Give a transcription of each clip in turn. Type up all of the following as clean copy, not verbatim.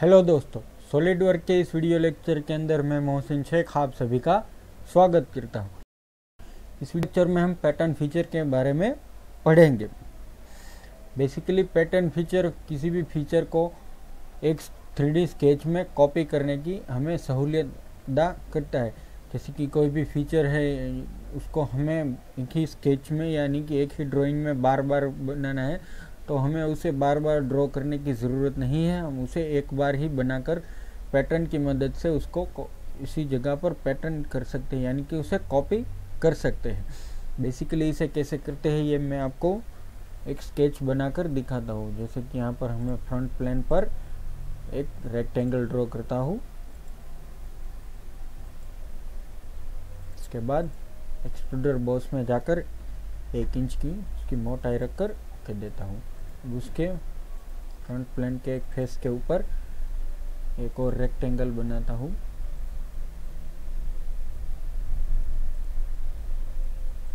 Hello दोस्तों, SolidWork के इस वीडियो लेक्चर के अंदर मैं मोहसिन शेख आप सभी का स्वागत करता हूं। इस लेक्चर में हम पैटर्न फीचर के बारे में पढ़ेंगे। बेसिकली पैटर्न फीचर किसी भी फीचर को एक 3D स्केच में कॉपी करने की हमें सहूलियत अदा करता है। जैसे कि कोई भी फीचर है उसको हमें एक ही स्केच में यानी कि एक ही ड्राइंग में बार बार बनाना है, तो हमें उसे बार बार ड्रॉ करने की ज़रूरत नहीं है। हम उसे एक बार ही बनाकर पैटर्न की मदद से उसको इसी जगह पर पैटर्न कर सकते हैं, यानी कि उसे कॉपी कर सकते हैं। बेसिकली इसे कैसे करते हैं ये मैं आपको एक स्केच बनाकर दिखाता हूँ। जैसे कि यहाँ पर हमें फ्रंट प्लेन पर एक रेक्टेंगल ड्रॉ करता हूँ। इसके बाद एक्सट्रूडर बॉस में जाकर 1 इंच की उसकी मोटाई रखकर के देता हूँ। उसके फ्रंट प्लेन के एक फेस के ऊपर एक और रेक्टेंगल बनाता हूँ।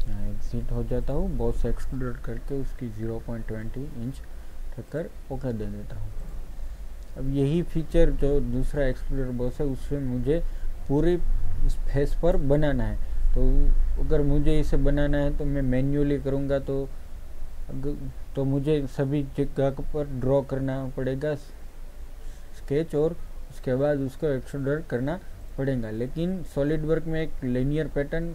यहाँ एग्जिट हो जाता हूँ, बॉस एक्सट्रूडर करके उसकी 0.20 इंच रखकर ओके दे देता हूँ। अब यही फीचर जो दूसरा एक्सट्रूडर बॉस है उससे मुझे पूरी इस फेस पर बनाना है। तो अगर मुझे इसे बनाना है तो मैं मैन्युअली करूँगा तो मुझे सभी जगह पर ड्रॉ करना पड़ेगा स्केच और उसके बाद उसको एक्सट्रूडर करना पड़ेगा। लेकिन सॉलिडवर्क में एक लीनियर पैटर्न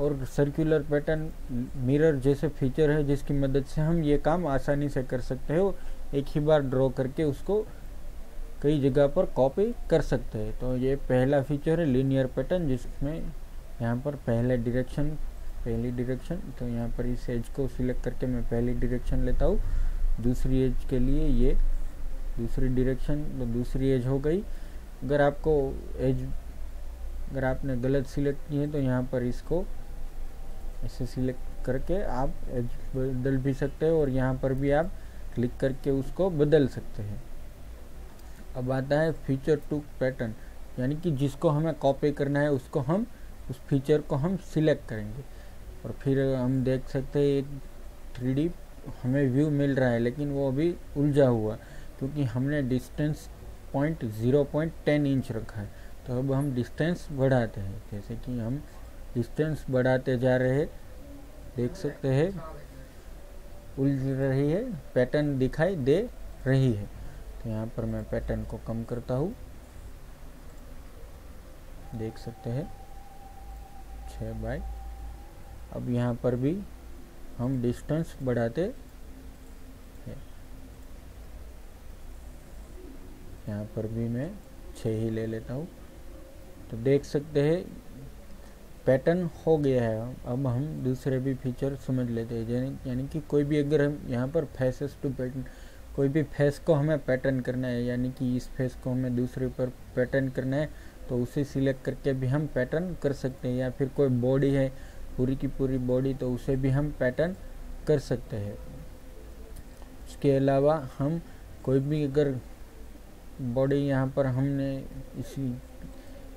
और सर्कुलर पैटर्न मिरर जैसे फीचर है जिसकी मदद से हम ये काम आसानी से कर सकते हैं और एक ही बार ड्रॉ करके उसको कई जगह पर कॉपी कर सकते हैं। तो ये पहला फीचर है लीनियर पैटर्न, जिसमें यहाँ पर पहली डायरेक्शन, तो यहाँ पर इस एज को सिलेक्ट करके मैं पहली डायरेक्शन लेता हूँ। दूसरी एज के लिए ये दूसरी डायरेक्शन, तो दूसरी एज हो गई। अगर आपने गलत सिलेक्ट की है तो यहाँ पर इसको ऐसे सिलेक्ट करके आप एज बदल भी सकते हो और यहाँ पर भी आप क्लिक करके उसको बदल सकते हैं। अब आता है फीचर टू पैटर्न, यानी कि जिसको हमें कॉपी करना है उसको हम उस फीचर को हम सिलेक्ट करेंगे और फिर हम देख सकते हैं एक 3D हमें व्यू मिल रहा है, लेकिन वो अभी उलझा हुआ क्योंकि हमने डिस्टेंस पॉइंट 0.10 इंच रखा है। तो अब हम डिस्टेंस बढ़ाते हैं। जैसे कि हम डिस्टेंस बढ़ाते जा रहे हैं, देख सकते हैं उलझ रही है, पैटर्न दिखाई दे रही है। तो यहाँ पर मैं पैटर्न को कम करता हूँ, देख सकते हैं 6 बाय। अब यहाँ पर भी हम डिस्टेंस बढ़ाते हैं, यहाँ पर भी मैं 6 ही ले लेता हूँ। तो देख सकते हैं पैटर्न हो गया है। अब हम दूसरे भी फीचर समझ लेते हैं, यानी कि कोई भी अगर हम यहाँ पर फेसेस टू पैटर्न, कोई भी फेस को हमें पैटर्न करना है, यानी कि इस फेस को हमें दूसरे पर पैटर्न करना है तो उसे सिलेक्ट करके भी हम पैटर्न कर सकते हैं। या फिर कोई बॉडी है पूरी की पूरी बॉडी, तो उसे भी हम पैटर्न कर सकते हैं। इसके अलावा हम कोई भी अगर बॉडी यहाँ पर हमने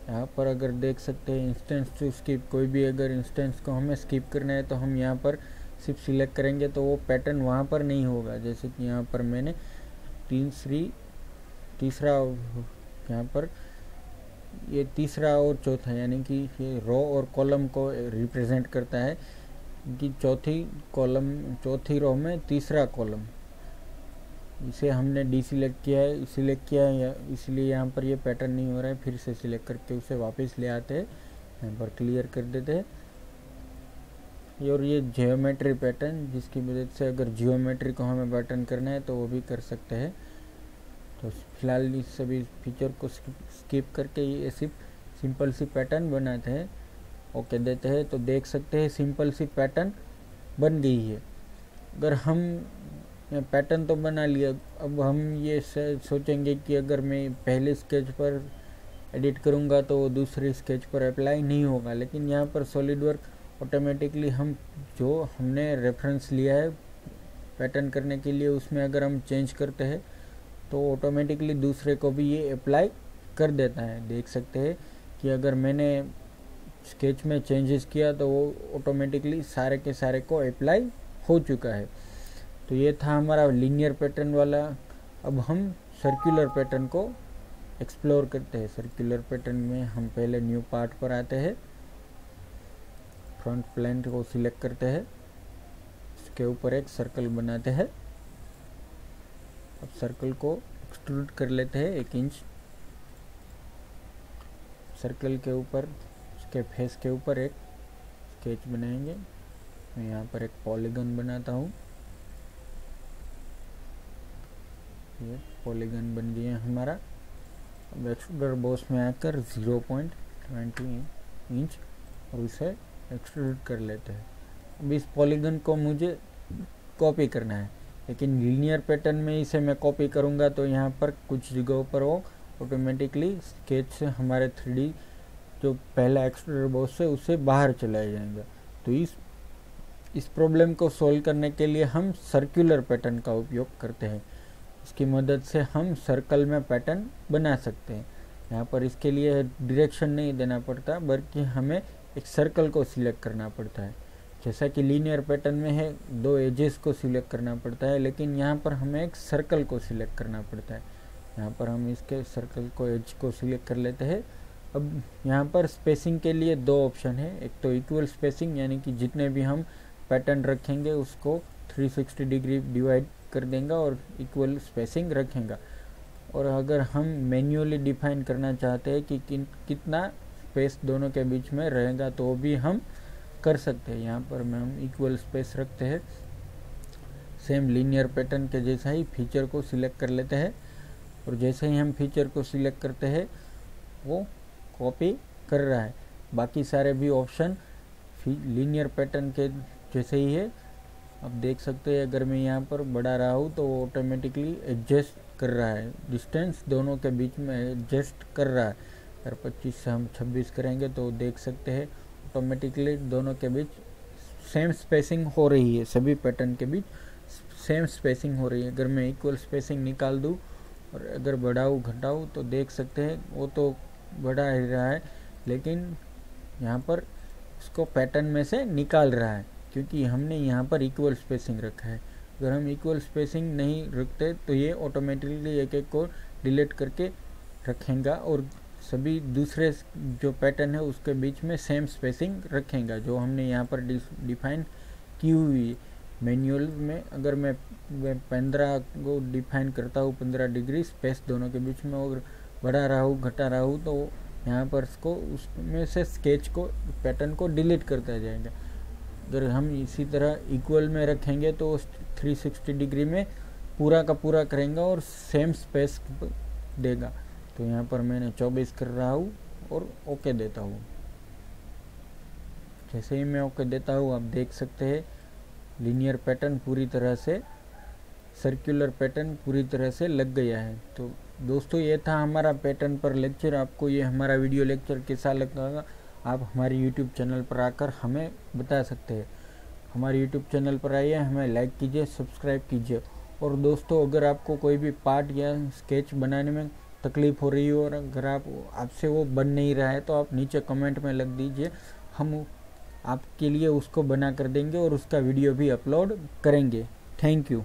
यहाँ पर अगर देख सकते हैं इंस्टेंस टू स्किप, कोई भी अगर इंस्टेंस को हमें स्किप करना है तो हम यहाँ पर सिर्फ सिलेक्ट करेंगे तो वो पैटर्न वहाँ पर नहीं होगा। जैसे कि यहाँ पर मैंने तीसरा यहाँ पर ये तीसरा और चौथा, यानी कि ये रो और कॉलम को रिप्रेजेंट करता है कि चौथी रो में तीसरा कॉलम, इसे हमने सिलेक्ट किया है इसलिए यहाँ पर ये पैटर्न नहीं हो रहा है। फिर से सिलेक्ट करके उसे वापस ले आते हैं, यहाँ पर क्लियर कर देते हैं। और ये जियोमेट्री पैटर्न, जिसकी मदद से अगर जियोमेट्री को हमें पैटर्न करना है तो वो भी कर सकते हैं। तो फिलहाल इस सभी फीचर को स्किप करके ये सिंपल सी पैटर्न बनाते हैं, ओके देते हैं। तो देख सकते हैं सिंपल सी पैटर्न बन गई है। अगर हम पैटर्न तो बना लिया, अब हम ये सोचेंगे कि अगर मैं पहले स्केच पर एडिट करूँगा तो वो दूसरे स्केच पर अप्लाई नहीं होगा। लेकिन यहाँ पर सॉलिडवर्क ऑटोमेटिकली हम जो हमने रेफरेंस लिया है पैटर्न करने के लिए उसमें अगर हम चेंज करते हैं तो ऑटोमेटिकली दूसरे को भी ये अप्लाई कर देता है। देख सकते हैं कि अगर मैंने स्केच में चेंजेस किया तो वो ऑटोमेटिकली सारे के सारे को अप्लाई हो चुका है। तो ये था हमारा लीनियर पैटर्न वाला। अब हम सर्कुलर पैटर्न को एक्सप्लोर करते हैं। सर्कुलर पैटर्न में हम पहले न्यू पार्ट पर आते हैं, फ्रंट प्लेन को सिलेक्ट करते हैं, इसके ऊपर एक सर्कल बनाते हैं। अब सर्कल को एक्सट्रूड कर लेते हैं 1 इंच। सर्कल के ऊपर, उसके फेस के ऊपर एक स्केच बनाएंगे। मैं यहाँ पर एक पॉलीगन बनाता हूँ। ये पॉलीगन बन गया हमारा। अब एक्सट्रूडर बॉस में आकर 0.20 इंच और उसे एक्सट्रूड कर लेते हैं। अब इस पॉलीगन को मुझे कॉपी करना है, लेकिन लीनियर पैटर्न में इसे मैं कॉपी करूँगा तो यहाँ पर कुछ जगहों पर वो ऑटोमेटिकली स्केच से हमारे 3D जो पहला एक्सट्रूडर बॉस है उससे बाहर चला जाएगा। तो इस प्रॉब्लम को सॉल्व करने के लिए हम सर्कुलर पैटर्न का उपयोग करते हैं। इसकी मदद से हम सर्कल में पैटर्न बना सकते हैं। यहाँ पर इसके लिए डायरेक्शन नहीं देना पड़ता, बल्कि हमें एक सर्कल को सिलेक्ट करना पड़ता है। जैसा कि लीनियर पैटर्न में है 2 एजेस को सिलेक्ट करना पड़ता है, लेकिन यहाँ पर हमें एक सर्कल को सिलेक्ट करना पड़ता है। यहाँ पर हम इसके सर्कल को एज को सिलेक्ट कर लेते हैं। अब यहाँ पर स्पेसिंग के लिए 2 ऑप्शन है। एक तो इक्वल स्पेसिंग, यानी कि जितने भी हम पैटर्न रखेंगे उसको 360 डिग्री डिवाइड कर देंगे और इक्वल स्पेसिंग रखेंगे। और अगर हम मैन्युअली डिफाइन करना चाहते हैं कि कितना स्पेस दोनों के बीच में रहेगा तो वो भी हम कर सकते हैं। यहाँ पर हम इक्वल स्पेस रखते हैं। सेम लीनियर पैटर्न के जैसा ही फीचर को सिलेक्ट कर लेते हैं, और जैसे ही हम फीचर को सिलेक्ट करते हैं वो कॉपी कर रहा है। बाकी सारे भी ऑप्शन लीनियर पैटर्न के जैसे ही है। अब देख सकते हैं अगर मैं यहाँ पर बढ़ा रहा हूँ तो वो ऑटोमेटिकली एडजस्ट कर रहा है, डिस्टेंस दोनों के बीच में एडजस्ट कर रहा है। अगर 25 से हम 26 करेंगे तो देख सकते हैं ऑटोमेटिकली दोनों के बीच सेम स्पेसिंग हो रही है। सभी पैटर्न के बीच सेम स्पेसिंग हो रही है। अगर मैं इक्वल स्पेसिंग निकाल दूँ और अगर बढ़ाऊँ घटाऊँ तो देख सकते हैं वो तो बढ़ा ही रहा है, लेकिन यहाँ पर उसको पैटर्न में से निकाल रहा है, क्योंकि हमने यहाँ पर इक्वल स्पेसिंग रखा है। अगर हम इक्वल स्पेसिंग नहीं रखते तो ये ऑटोमेटिकली एक एक को डिलीट करके रखेगा और सभी दूसरे जो पैटर्न है उसके बीच में सेम स्पेसिंग रखेगा जो हमने यहाँ पर डिफाइन की हुई है। मैनुअल में अगर मैं 15 को डिफाइन करता हूँ, 15 डिग्री स्पेस दोनों के बीच में, और बढ़ा रहा हूँ घटा रहा हूँ तो यहाँ पर इसको उसमें से स्केच को पैटर्न को डिलीट करता जाएगा। अगर हम इसी तरह इक्वल में रखेंगे तो 360 डिग्री में पूरा का पूरा करेंगे और सेम स्पेस देगा। तो यहाँ पर मैंने 24 कर रहा हूँ और ओके देता हूँ। जैसे ही मैं ओके देता हूँ आप देख सकते हैं लीनियर पैटर्न पूरी तरह से, सर्कुलर पैटर्न पूरी तरह से लग गया है। तो दोस्तों ये था हमारा पैटर्न पर लेक्चर। आपको ये हमारा वीडियो लेक्चर कैसा लगा आप हमारे YouTube चैनल पर आकर हमें बता सकते हैं। हमारे YouTube चैनल पर आइए, हमें लाइक कीजिए, सब्सक्राइब कीजिए। और दोस्तों अगर आपको कोई भी पार्ट या स्केच बनाने में तकलीफ़ हो रही हो और अगर आपसे वो बन नहीं रहा है तो आप नीचे कमेंट में लिख दीजिए, हम आपके लिए उसको बना कर देंगे और उसका वीडियो भी अपलोड करेंगे। Thank you.